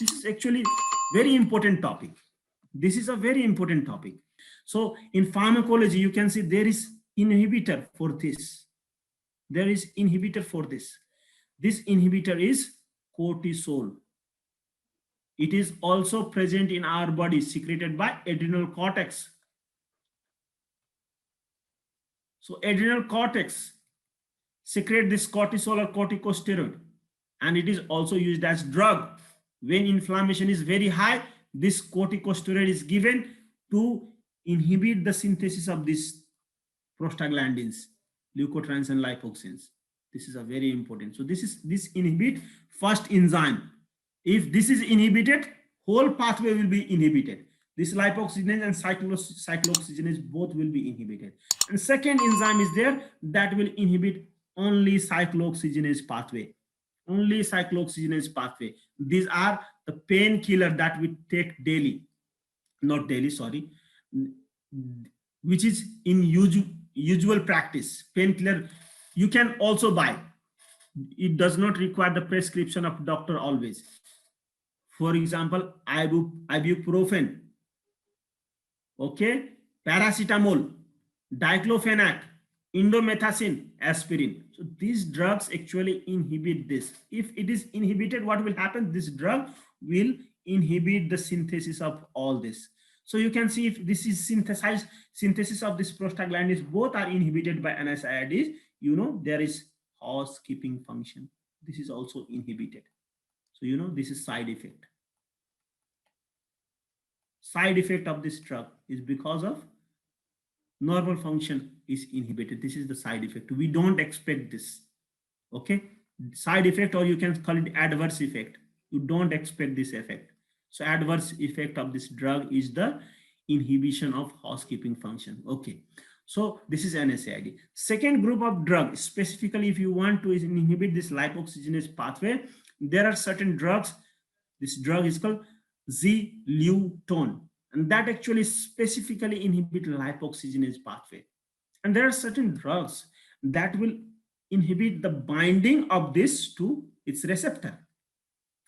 This is actually very important topic. This is a very important topic. So in pharmacology, you can see there is inhibitor for this. There is inhibitor for this. This inhibitor is cortisol. It is also present in our body, secreted by adrenal cortex. So adrenal cortex secrete this cortisol or corticosteroid, and it is also used as drug. When inflammation is very high, this corticosteroid is given to inhibit the synthesis of these prostaglandins, leukotrienes and lipoxins. This is a very important. So this inhibit first enzyme. If this is inhibited, whole pathway will be inhibited. This lipoxygenase and cyclooxygenase both will be inhibited. And second enzyme is there that will inhibit only cyclooxygenase pathway. Only cyclooxygenase pathway. These are the painkiller that we take daily. Not daily, sorry. Which is in usual practice. Painkiller you can also buy. It does not require the prescription of doctor always. For example, ibuprofen, okay, paracetamol, diclofenac, indomethacin, aspirin. So these drugs actually inhibit this. If it is inhibited, what will happen? This drug will inhibit the synthesis of all this. So you can see if this is synthesis of this prostaglandins, both are inhibited by NSAIDs. You know, there is housekeeping function. This is also inhibited. So you know, this is side effect. Side effect of this drug is because of normal function is inhibited. This is the side effect. We don't expect this. Okay, side effect, or you can call it adverse effect. You don't expect this effect. So adverse effect of this drug is the inhibition of housekeeping function. Okay, so this is NSAID. Second group of drugs, specifically if you want to inhibit this lipoxygenase pathway, there are certain drugs. This drug is called Zileuton, and that actually specifically inhibit lipoxygenase pathway. And there are certain drugs that will inhibit the binding of this to its receptor.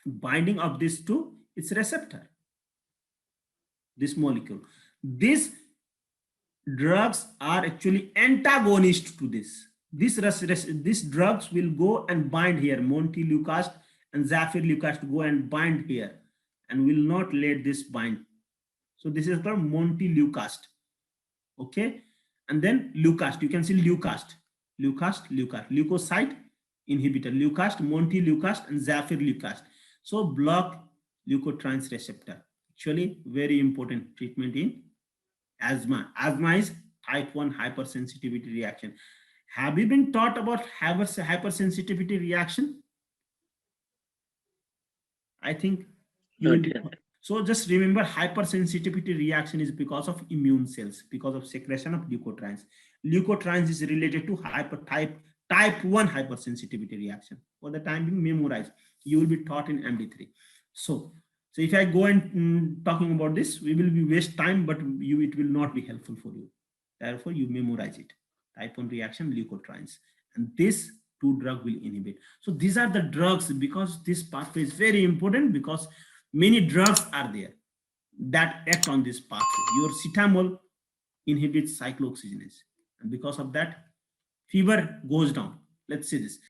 Binding of this to its receptor. This molecule. These drugs are actually antagonist to this. These drugs will go and bind here. Montelukast and zafirlukast go and bind here and will not let this bind. So this is called montelukast. Okay, and then leucast. You can see leucast, leukocyte inhibitor, leucast, montelukast, and zafirlukast. So block leukotrienes receptor. Actually, very important treatment in asthma. Asthma is type 1 hypersensitivity reaction. Have you been taught about hypersensitivity reaction? I think you will be. So just remember, hypersensitivity reaction is because of immune cells, because of secretion of leukotrienes. Leukotrienes is related to type 1 hypersensitivity reaction. For the time being, memorize. You will be taught in MD3. So if I go and talking about this, we will be waste time, but it will not be helpful for you. Therefore, you memorize it. Type 1 reaction, leukotrienes, and this two drug will inhibit. So these are the drugs, because this pathway is very important, because many drugs are there that act on this pathway. Your cetamol inhibits cyclooxygenase, and because of that, fever goes down. Let's see this.